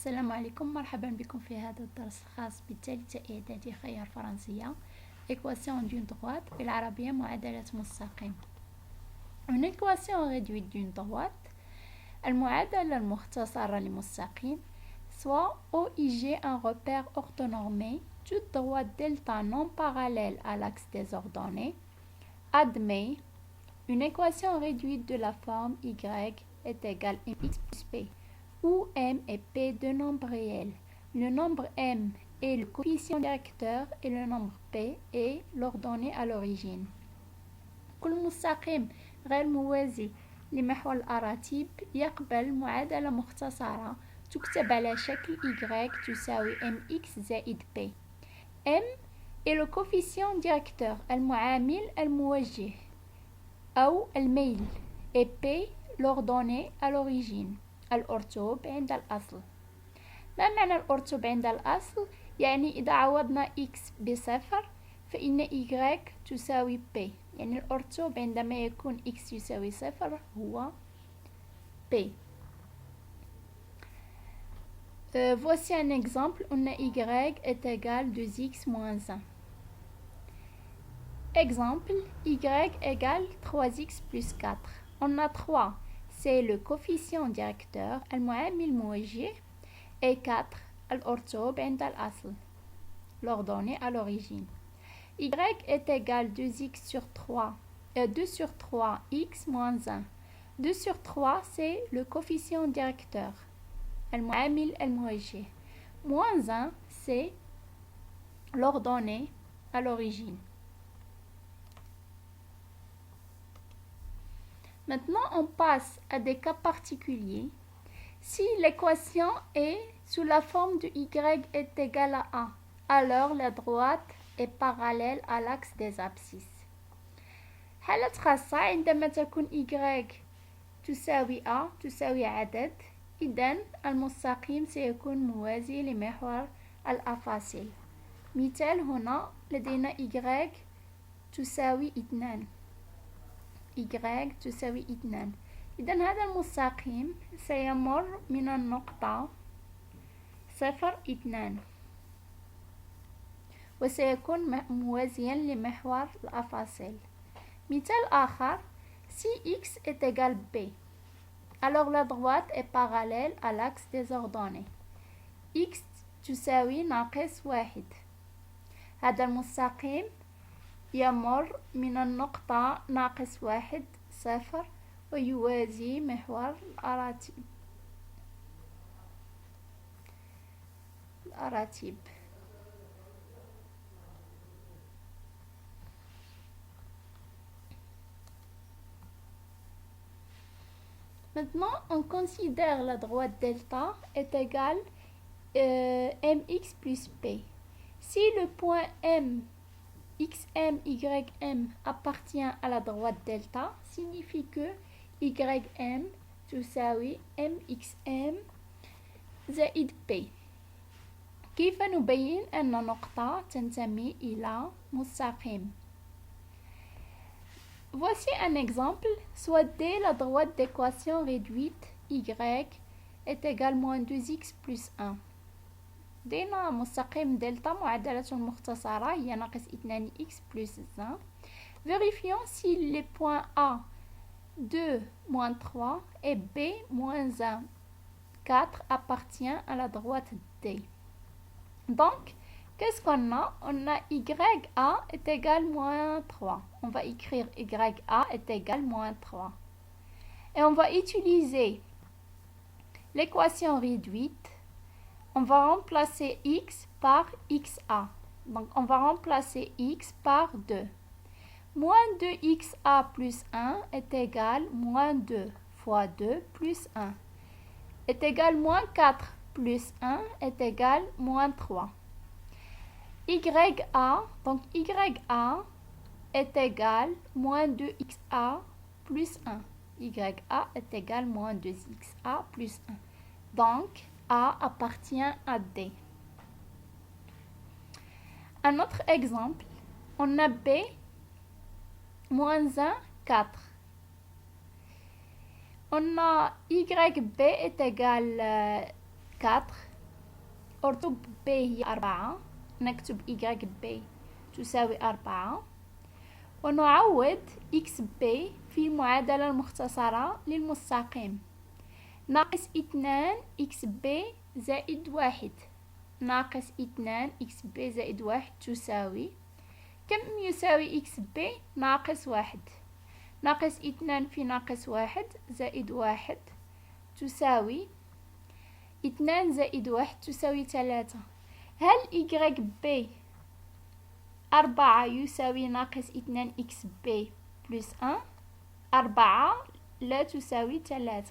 السلام عليكم، مرحبا بكم في هذا الدرس الخاص بالثالثة إعدادي خيار فرنسية Équation d'une droite بالعربية معادلة مستقيم. Une équation réduite d'une droite المعادلة المختصرة لمستقيم soit OIG un repère orthonormé toute droite delta non parallèle à l'axe des ordonnées admet une équation réduite de la forme y est égale mx plus p où m est p de nombres réels. Le nombre m est le coefficient directeur et le nombre p est l'ordonnée à l'origine. كل مستقيم غير موازي لمحور الأراتيب يقبل معادلة مختصرة تكتب على شكل y تساوي mx زائد p. m est le coefficient directeur المعامل الموجه أو الميل et p l'ordonnée à l'origine. الأرتوب عند الأصل. ما معنى الأرتوب عند الأصل؟ يعني إذا عوضنا x بصفر فإن y تساوي p، يعني الأرتوب عندما يكون x يساوي صفر هو p. Voici un exemple. On a y est égal 2x moins 1. Exemple, y égale 3x plus 4. On a 3. C'est le coefficient directeur المعامل الموجه et 4 الأرتوب عند الأصل l'ordonnée à l'origine. Y est égal 2x sur 3 2 sur 3 x moins 1. 2 sur 3 c'est le coefficient directeur المعامل الموجه moins 1 c'est l'ordonnée à l'origine. Maintenant, on passe à des cas particuliers. Si l'équation est sous la forme de y est égal à a, alors la droite est parallèle à l'axe des abscisses. حالة خاصة عندما تكون y تساوي a تساوي عدد، إذن المستقيم سيكون موازي لمحور الأفاصيل. مثال هنا لدينا y تساوي 2. y تساوي 2. إذن هذا المستقيم سيمر من النقطة 0 2 وسيكون موازيا لمحور الأفاصيل. مثال آخر si x est égal b alors la droite est parallèle à l'axe des ordonnées x تساوي ناقص 1. هذا المستقيم يمر من النقطة ناقص 1 0 ويوازي محور الأراتيب. Maintenant, on considère la droite delta est égale mx plus p. Si le point m xm, ym appartient à la droite delta, signifie que ym تساوي mxm زائد p. كيف نبين أن نقطة تنتمي إلى مستقيم؟ Voici un exemple. Soit D la droite d'équation réduite y est égale moins 2x plus 1. لدينا مستقيم دلتا معادلة مختصرة هي ناقص 2x plus 1. Vérifions si les points A 2 moins 3 et B moins 1 4 appartient à la droite D. Donc, qu'est-ce qu'on a? On a YA est égal moins 3. On va écrire YA est égal moins 3. Et on va utiliser l'équation réduite. On va remplacer x par xa. Donc, on va remplacer x par 2. Moins 2xa plus 1 est égal moins 2 fois 2 plus 1. Est égal moins 4 plus 1 est égal moins 3. YA, donc YA est égal moins 2xa plus 1. YA est égal moins 2xa plus 1. Donc, A appartient à D. Un autre exemple, on a B moins 1, 4. On a YB est égal 4. أرتب ب هي 4، نكتب y ب تساوي 4، ونعوض x ب في المعادلة المختصرة للمستقيم. ناقص 2 x ب زائد 1 ناقص 2 x ب زائد 1 تساوي كم يساوي x ب؟ ناقص 1. ناقص 2 في ناقص 1 زائد 1 تساوي 2 زائد 1 تساوي 3. هل y ب 4 يساوي ناقص 2 x ب بلس 1؟ 4 لا تساوي 3.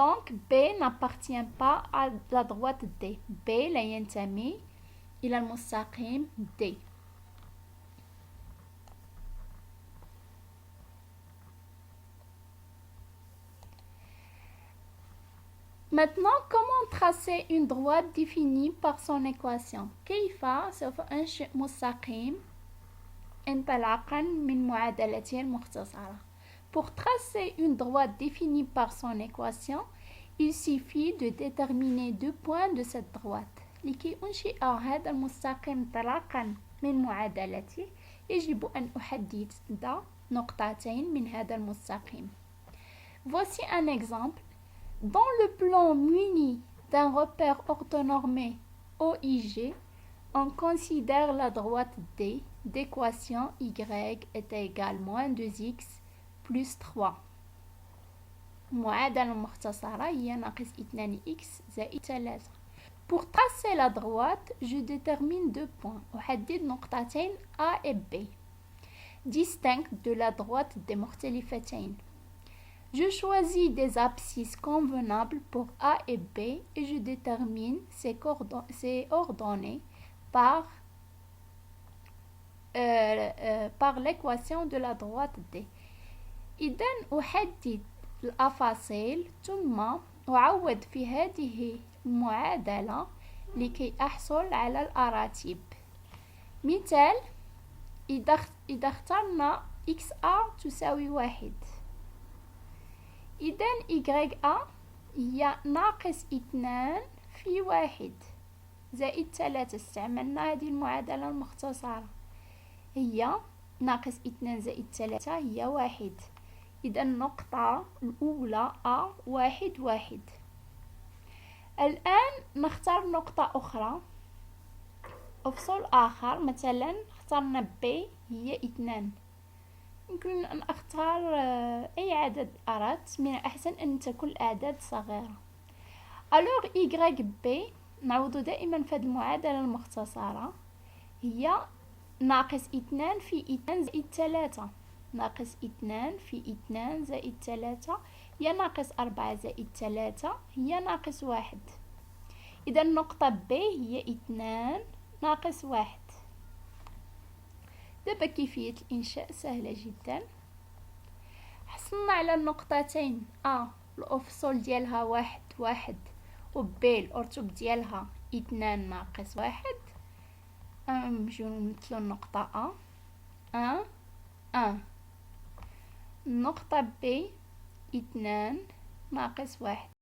Donc B n'appartient pas à la droite D. B لا ينتمي إلى المستقيم D. Maintenant, comment tracer une droite définie par son équation؟ كيف سوف أنشئ مستقيم انطلاقا من معادلته المختصرة؟ Pour tracer une droite définie par son équation, il suffit de déterminer 2 points de cette droite. لكي أنشئ هذا المستقيم انطلاقا من معادلته يجب أن أحدد نقطتين من هذا المستقيم. Voici un exemple. Dans le plan muni d'un repère orthonormé OIG, on considère la droite D d'équation y est égale moins 2x plus 3. معادلة مختصرة هي ناقص 2x زائد 3. Pour tracer la droite, je détermine 2 points. أحدد نقطتين A et B distinctes de la droite des مختلفتين. Je choisis des abscisses convenables pour A et B et je détermine ces ordonnées par l'équation de la droite D. إذا أحدد الأفاصيل ثم أعوض في هذه المعادلة لكي أحصل على الأراتب. مثال: إذا اخترنا XA تساوي 1، إذا YA هي ناقص 2 في 1 زائد 3. استعملنا هذه المعادلة المختصرة، هي ناقص 2 زائد 3 هي 1. إذا النقطة الأولى A 1 1. الآن نختار نقطة أخرى، أفصل آخر، مثلا اخترنا B هي 2. يمكن أن أختار أي عدد أردت، من الأحسن أن تكون الأعداد صغيرة. ألوغ Y B نعوض دائما في هذه المعادلة المختصرة، هي ناقص 2 في 2 زائد 3. ناقص 2 في 2 زائد 3 هي ناقص 4 زائد 3 هي ناقص 1. إذا النقطة B هي 2 ناقص 1. دابا كيفية الإنشاء سهلة جدا. حصلنا على النقطتين A الأفصول ديالها 1 1 و B الأرتب ديالها 2 ناقص 1. نمشيو نمثلو النقطة A 1 1. النقطة B 2 ناقص 1.